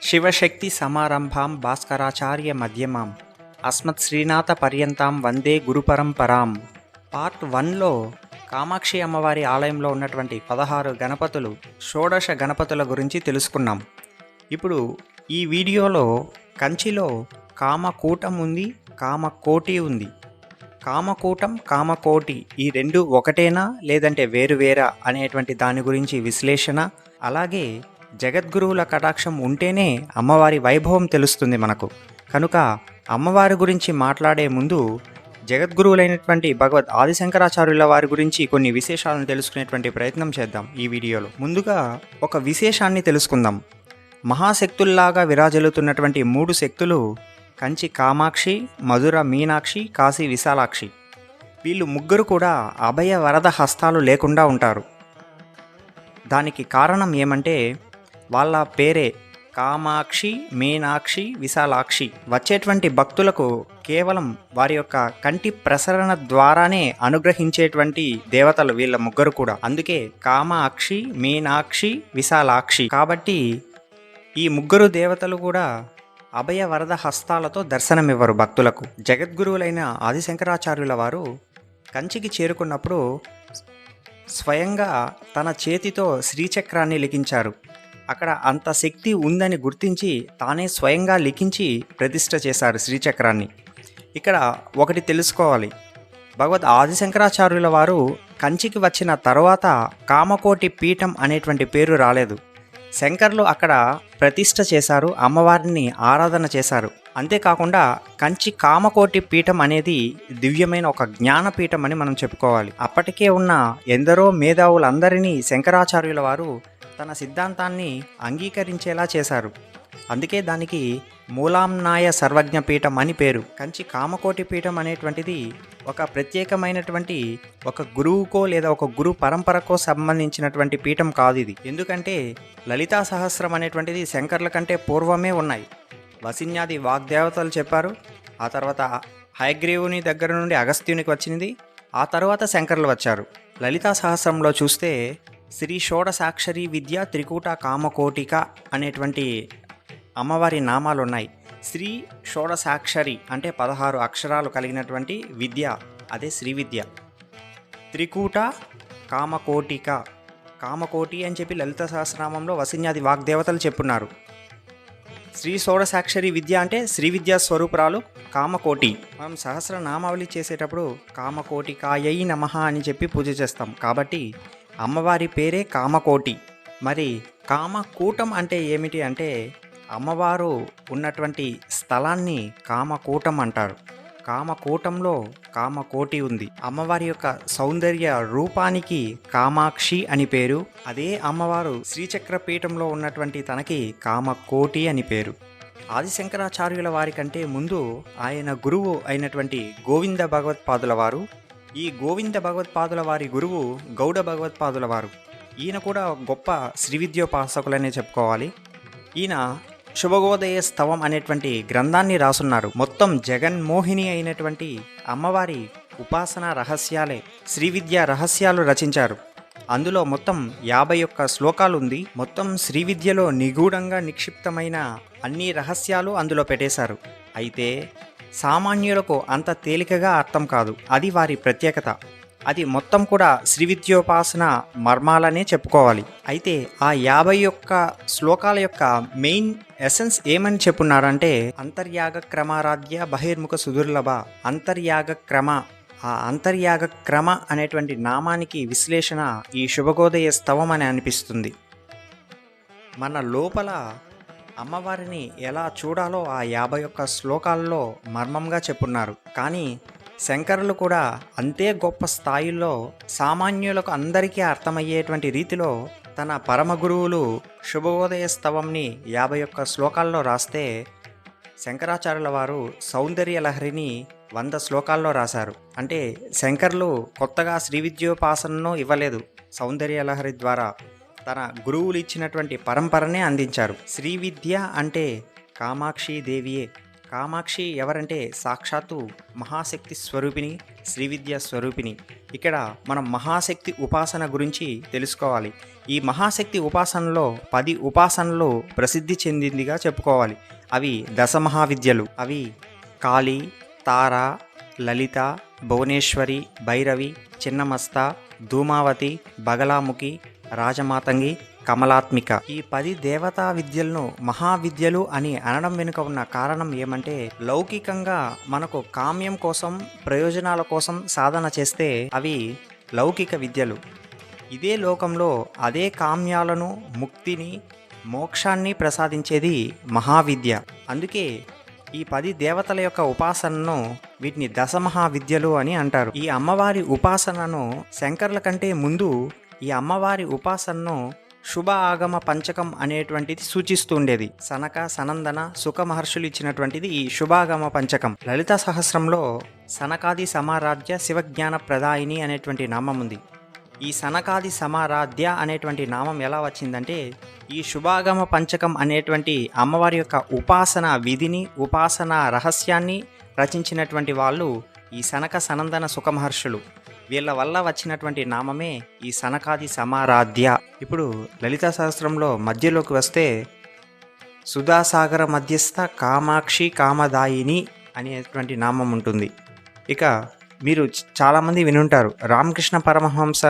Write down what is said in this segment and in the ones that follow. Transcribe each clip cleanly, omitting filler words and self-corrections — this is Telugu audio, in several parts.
శివశక్తి సమారంభాం భాస్కరాచార్య మధ్యమాం అస్మత్ శ్రీనాథ పర్యంతం వందే గురుపరంపరాం. పార్ట్ 1లో కామాక్షి అమ్మవారి ఆలయంలో ఉన్నటువంటి 16 గణపతులు, షోడశ గణపతుల గురించి తెలుసుకున్నాం. ఇప్పుడు ఈ వీడియోలో కంచిలో కామకూటం ఉంది, కామకోటి ఉంది. కామకూటం, కామకోటి ఈ రెండు ఒకటేనా లేదంటే వేరువేరా అనేటువంటి దాని గురించి విశ్లేషణ, అలాగే జగద్గురువుల కటాక్షం ఉంటేనే అమ్మవారి వైభవం తెలుస్తుంది మనకు. కనుక అమ్మవారి గురించి మాట్లాడే ముందు జగద్గురువులైనటువంటి భగవద్ ఆదిశంకరాచార్యుల వారి గురించి కొన్ని విశేషాలను తెలుసుకునేటువంటి ప్రయత్నం చేద్దాం ఈ వీడియోలో. ముందుగా ఒక విశేషాన్ని తెలుసుకుందాం. మహాశక్తుల్లాగా విరాజిల్లుతున్నటువంటి 3 శక్తులు కంచి కామాక్షి, మధుర మీనాక్షి, కాశీ విశాలాక్షి. వీళ్ళు ముగ్గురు కూడా అభయ వరద హస్తాలు లేకుండా ఉంటారు. దానికి కారణం ఏమంటే వాళ్ళ పేరే కామాక్షి, మీనాక్షి, విశాలాక్షి. వచ్చేటువంటి భక్తులకు కేవలం వారి యొక్క కంటి ప్రసరణ ద్వారానే అనుగ్రహించేటువంటి దేవతలు వీళ్ళ ముగ్గురు కూడా. అందుకే కామాక్షి, మీనాక్షి, విశాలాక్షి. కాబట్టి ఈ ముగ్గురు దేవతలు కూడా అభయ వరద హస్తాలతో దర్శనమివ్వరు భక్తులకు. జగద్గురువులైన ఆదిశంకరాచార్యుల వారు కంచికి చేరుకున్నప్పుడు స్వయంగా తన చేతితో శ్రీచక్రాన్ని లిఖించారు. అక్కడ అంత శక్తి ఉందని గుర్తించి తానే స్వయంగా లిఖించి ప్రతిష్ఠ చేశారు శ్రీచక్రాన్ని. ఇక్కడ ఒకటి తెలుసుకోవాలి, భగవద్ ఆదిశంకరాచార్యుల వారు కంచికి వచ్చిన తర్వాత కామకోటి పీఠం అనేటువంటి పేరు రాలేదు. శంకర్లు అక్కడ ప్రతిష్ఠ చేశారు, అమ్మవారిని ఆరాధన చేశారు. అంతేకాకుండా కంచి కామకోటి పీఠం అనేది దివ్యమైన ఒక జ్ఞానపీఠం అని మనం చెప్పుకోవాలి. అప్పటికే ఉన్న ఎందరో మేధావులందరినీ శంకరాచార్యుల వారు తన సిద్ధాంతాన్ని అంగీకరించేలా చేశారు. అందుకే దానికి మూలాంనాయ సర్వజ్ఞ పీఠం అని పేరు. కంచి కామకోటి పీఠం అనేటువంటిది ఒక ప్రత్యేకమైనటువంటి ఒక గురువుకో లేదా ఒక గురు పరంపరకో సంబంధించినటువంటి పీఠం కాదు ఇది. ఎందుకంటే లలితా సహస్రం అనేటువంటిది శంకర్ల కంటే పూర్వమే ఉన్నాయి. వసిన్యాది వాగ్దేవతలు చెప్పారు, ఆ తర్వాత హయగ్రీవుని దగ్గర నుండి అగస్త్యునికి వచ్చింది, ఆ తర్వాత శంకర్లు వచ్చారు. లలితా సహస్రంలో చూస్తే శ్రీ షోడశాక్షరి విద్య త్రికూట కామకోటిక అనేటువంటి అమ్మవారి నామాలు ఉన్నాయి. శ్రీ షోడశాక్షరి అంటే 16 అక్షరాలు కలిగినటువంటి విద్య, అదే శ్రీ విద్య. త్రికూట కామకోటిక, కామకోటి అని చెప్పి లలిత సహస్రనామంలో వసిన్యాది వాగ్దేవతలు చెప్పున్నారు. శ్రీ షోడశాక్షరి విద్య అంటే శ్రీ విద్యా స్వరూపురాలు కామకోటి. మనం సహస్రనామావళి చేసేటప్పుడు కామకోటికాయై నమః అని చెప్పి పూజ చేస్తాం. కాబట్టి అమ్మవారి పేరే కామకోటి. మరి కామకూటం అంటే ఏమిటి అంటే అమ్మవారు ఉన్నటువంటి స్థలాన్ని కామకూటం అంటారు. కామకూటంలో కామకోటి ఉంది. అమ్మవారి యొక్క సౌందర్య రూపానికి కామాక్షి అని పేరు. అదే అమ్మవారు శ్రీచక్రపీఠంలో ఉన్నటువంటి తనకి కామకోటి అని పేరు. ఆదిశంకరాచార్యుల వారి కంటే ముందు ఆయన గురువు అయినటువంటి గోవింద భగవత్పాదుల వారు, ఈ గోవింద భగవత్పాదుల వారి గురువు గౌడ భగవత్పాదుల వారు. ఈయన కూడా గొప్ప శ్రీవిద్యోపాసకులనే చెప్పుకోవాలి. ఈయన శుభగోదయ స్తవం అనేటువంటి గ్రంథాన్ని రాసున్నారు. మొత్తం జగన్మోహిని అయినటువంటి అమ్మవారి ఉపాసన రహస్యాలే, శ్రీవిద్యా రహస్యాలు రచించారు. అందులో మొత్తం 51 శ్లోకాలు ఉంది. మొత్తం శ్రీవిద్యలో నిగూఢంగా నిక్షిప్తమైన అన్ని రహస్యాలు అందులో పెట్టేశారు. అయితే సామాన్యులకు అంత తేలికగా అర్థం కాదు. అది వారి ప్రత్యేకత. అది మొత్తం కూడా శ్రీవిద్యోపాసన మర్మాలనే చెప్పుకోవాలి. అయితే ఆ 51 శ్లోకాల యొక్క మెయిన్ ఎసెన్స్ ఏమని చెప్పున్నారంటే అంతర్యాగ క్రమారాధ్య బహిర్ముఖ సుదుర్లభ. అంతర్యాగ క్రమ, ఆ అంతర్యాగ క్రమ అనేటువంటి నామానికి విశ్లేషణ ఈ శుభగోదయ స్తవం అని అనిపిస్తుంది. మన లోపల అమ్మవారిని ఎలా చూడాలో ఆ 51 శ్లోకాల్లో మర్మంగా చెప్పున్నారు. కానీ శంకరులు కూడా అంతే గొప్ప స్థాయిలో సామాన్యులకు అందరికీ అర్థమయ్యేటువంటి రీతిలో తన పరమ గురువులు శుభోదయ స్తవంని 51 శ్లోకాల్లో రాస్తే శంకరాచార్యుల వారు సౌందర్య లహరిని 100 శ్లోకాల్లో రాశారు. అంటే శంకర్లు కొత్తగా శ్రీవిద్యోపాసనను ఇవ్వలేదు, సౌందర్య లహరి ద్వారా తన గురువులు ఇచ్చినటువంటి పరంపరనే అందించారు. శ్రీ విద్య అంటే కామాక్షి దేవియే. కామాక్షి ఎవరంటే సాక్షాత్తు మహాశక్తి స్వరూపిణి, శ్రీవిద్యా స్వరూపిణి. ఇక్కడ మనం మహాశక్తి ఉపాసన గురించి తెలుసుకోవాలి. ఈ మహాశక్తి ఉపాసనలో 10 ఉపాసనలు ప్రసిద్ధి చెందిందిగా చెప్పుకోవాలి. అవి దశమహావిద్యలు. అవి కాళీ, తార, లలిత, భువనేశ్వరి, భైరవి, చిన్నమస్త, ధూమావతి, బగలాముఖి, రాజమాతంగి, కమలాత్మిక. ఈ 10 దేవతా విద్యలను మహావిద్యలు అని అనడం వెనుక ఉన్న కారణం ఏమంటే, లౌకికంగా మనకు కామ్యం కోసం, ప్రయోజనాల కోసం సాధన చేస్తే అవి లౌకిక విద్యలు. ఇదే లోకంలో అదే కామ్యాలను, ముక్తిని, మోక్షాన్ని ప్రసాదించేది మహావిద్య. అందుకే ఈ 10 దేవతల యొక్క ఉపాసనను వీటిని దశమహావిద్యలు అని అంటారు. ఈ అమ్మవారి ఉపాసనను శంకర్ల కంటే ముందు ఈ అమ్మవారి ఉపాసనను శుభ ఆగమ పంచకం అనేటువంటిది సూచిస్తుండేది. సనక, సనందన, సుఖ మహర్షులు ఇచ్చినటువంటిది ఈ శుభాగమ పంచకం. లలిత సహస్రంలో సనకాది సమారాధ్య శివజ్ఞాన ప్రదాయిని అనేటువంటి నామం ఉంది. ఈ సనకాది సమారాధ్య అనేటువంటి నామం ఎలా వచ్చిందంటే, ఈ శుభాగమ పంచకం అనేటువంటి అమ్మవారి యొక్క ఉపాసన విధిని, ఉపాసన రహస్యాన్ని రచించినటువంటి వాళ్ళు ఈ సనక, సనందన, సుఖ మహర్షులు. వీళ్ళ వల్ల వచ్చినటువంటి నామమే ఈ సనకాది సమారాధ్య. ఇప్పుడు లలితా సహస్రంలో మధ్యలోకి వస్తే సుధాసాగర మధ్యస్థ కామాక్షి కామదాయిని అనేటువంటి నామం ఉంటుంది. ఇక మీరు చాలామంది వినుంటారు, రామకృష్ణ పరమహంస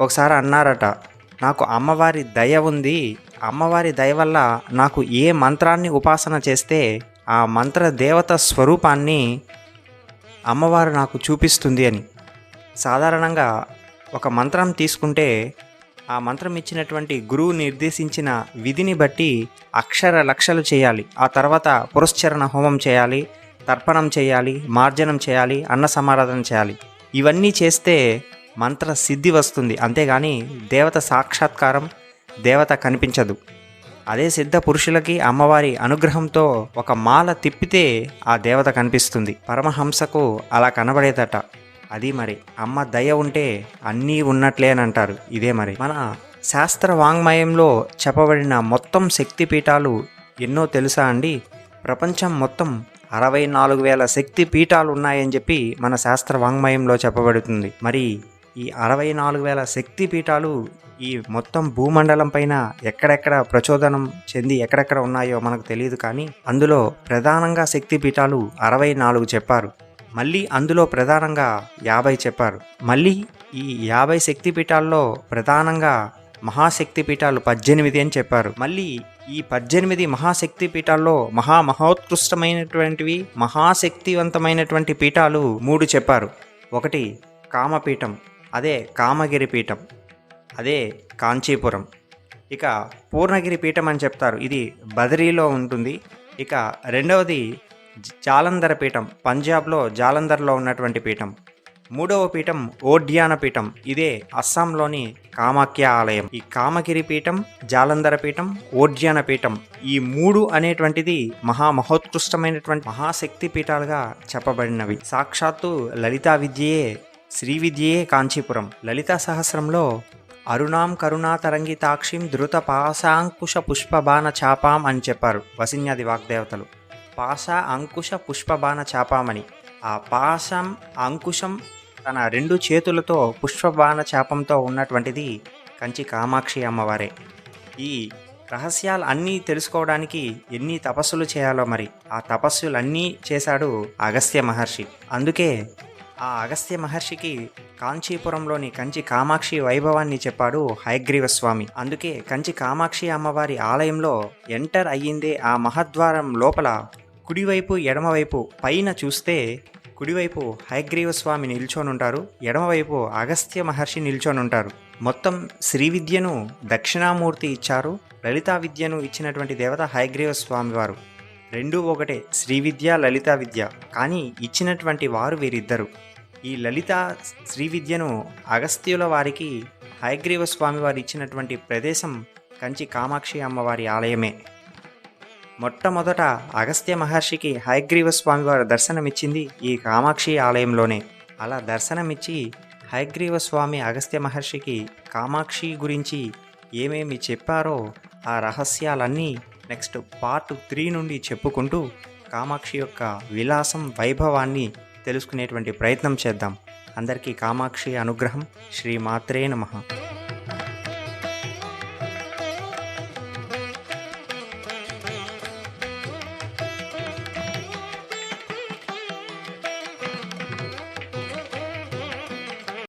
ఒకసారి అన్నారట, నాకు అమ్మవారి దయ ఉంది, అమ్మవారి దయ వల్ల నాకు ఏ మంత్రాన్ని ఉపాసన చేస్తే ఆ మంత్ర దేవత స్వరూపాన్ని అమ్మవారు నాకు చూపిస్తుంది అని. సాధారణంగా ఒక మంత్రం తీసుకుంటే ఆ మంత్రం ఇచ్చినటువంటి గురువు నిర్దేశించిన విధిని బట్టి అక్షర లక్షలు చేయాలి. ఆ తర్వాత పురస్చరణ హోమం చేయాలి, తర్పణం చేయాలి, మార్జనం చేయాలి, అన్న సమారాధన చేయాలి. ఇవన్నీ చేస్తే మంత్ర సిద్ధి వస్తుంది. అంతేగాని దేవత సాక్షాత్కారం, దేవత కనిపించదు. అదే సిద్ధ పురుషులకి అమ్మవారి అనుగ్రహంతో ఒక మాల తిప్పితే ఆ దేవత కనిపిస్తుంది. పరమహంసకు అలా కనబడేదట. అది మరి అమ్మ దయ ఉంటే అన్నీ ఉన్నట్లే అని అంటారు. ఇదే మరి మన శాస్త్ర వాంగ్మయంలో చెప్పబడిన మొత్తం శక్తిపీఠాలు ఎన్నో తెలుసా అండి? ప్రపంచం మొత్తం 64,000 శక్తి పీఠాలు ఉన్నాయని చెప్పి మన శాస్త్ర వాంగ్మయంలో చెప్పబడుతుంది. మరి ఈ 64,000 శక్తి పీఠాలు ఈ మొత్తం భూమండలం పైన ఎక్కడెక్కడ ప్రచోదనం చెంది ఎక్కడెక్కడ ఉన్నాయో మనకు తెలియదు. కానీ అందులో ప్రధానంగా శక్తి పీఠాలు 64 చెప్పారు. మళ్ళీ అందులో ప్రధానంగా 50 చెప్పారు. మళ్ళీ ఈ 50 శక్తి పీఠాల్లో ప్రధానంగా మహాశక్తి పీఠాలు 18 అని చెప్పారు. మళ్ళీ ఈ 18 మహాశక్తి పీఠాల్లో మహోత్కృష్టమైనటువంటివి, మహాశక్తివంతమైనటువంటి పీఠాలు 3 చెప్పారు. ఒకటి కామపీఠం, అదే కామగిరి పీఠం, అదే కాంచీపురం. ఇక పూర్ణగిరి పీఠం అని చెప్తారు, ఇది బదరీలో ఉంటుంది. ఇక రెండవది జాలంధర పీఠం, పంజాబ్లో జాలంధర్లో ఉన్నటువంటి పీఠం. మూడవ పీఠం ఓడ్యాన పీఠం, ఇదే అస్సాంలోని కామాఖ్య ఆలయం. ఈ కామగిరి పీఠం, జాలంధర పీఠం, ఓడ్యాన పీఠం, ఈ 3 అనేటువంటిది మహోత్కృష్టమైనటువంటి మహాశక్తి పీఠాలుగా చెప్పబడినవి. సాక్షాత్తు లలితా విద్యయే, శ్రీ విద్యయే కాంచీపురం. లలితా సహస్రంలో అరుణాం కరుణా తరంగితాక్షిం ధృత పాశాంకుశ పుష్పబాణ చాపాం అని చెప్పారు వసిన్యాది వాగ్దేవతలు. పాశ అంకుశ పుష్పబాణ చాపామని. ఆ పాశం, అంకుశం తన 2 చేతులతో పుష్పబాణ చాపంతో ఉన్నటువంటిది కంచి కామాక్షి అమ్మవారే. ఈ రహస్యాలు అన్నీ తెలుసుకోవడానికి ఎన్ని తపస్సులు చేయాలో మరి ఆ తపస్సులన్నీ చేశాడు అగస్త్య మహర్షి. అందుకే ఆ అగస్త్య మహర్షికి కాంచీపురంలోని కంచి కామాక్షి వైభవాన్ని చెప్పాడు హయగ్రీవ స్వామి. అందుకే కంచి కామాక్షి అమ్మవారి ఆలయంలో ఎంటర్ అయ్యిందే ఆ మహద్వారం లోపల కుడివైపు, ఎడమవైపు పైన చూస్తే కుడివైపు హయగ్రీవ స్వామి నిల్చొని ఉంటారు, ఎడమవైపు అగస్త్య మహర్షి నిల్చొని ఉంటారు. మొత్తం శ్రీ విద్యను దక్షిణామూర్తి ఇచ్చారు, లలితా విద్యను ఇచ్చినటువంటి దేవత హయగ్రీవ స్వామి వారు. 2 ఒకటే, శ్రీ విద్య, లలితా విద్య. కానీ ఇచ్చినటువంటి వారు వీరిద్దరు. ఈ లలిత శ్రీ విద్యను అగస్త్యుల వారికి హయగ్రీవ స్వామి వారు ఇచ్చినటువంటి ప్రదేశం కంచి కామాక్షి అమ్మవారి ఆలయమే. మొట్టమొదట అగస్త్య మహర్షికి హయగ్రీవ స్వామి వారు దర్శనమిచ్చింది ఈ కామాక్షి ఆలయంలోనే. అలా దర్శనమిచ్చి హయగ్రీవ స్వామి అగస్త్య మహర్షికి కామాక్షి గురించి ఏమేమి చెప్పారో ఆ రహస్యాలన్నీ నెక్స్ట్ పార్ట్ 3 నుండి చెప్పుకుంటూ కామాక్షి యొక్క విలాసం వైభవాన్ని తెలుసుకునేటువంటి ప్రయత్నం చేద్దాం. అందరికీ కామాక్షి అనుగ్రహం. శ్రీమాత్రే నమః.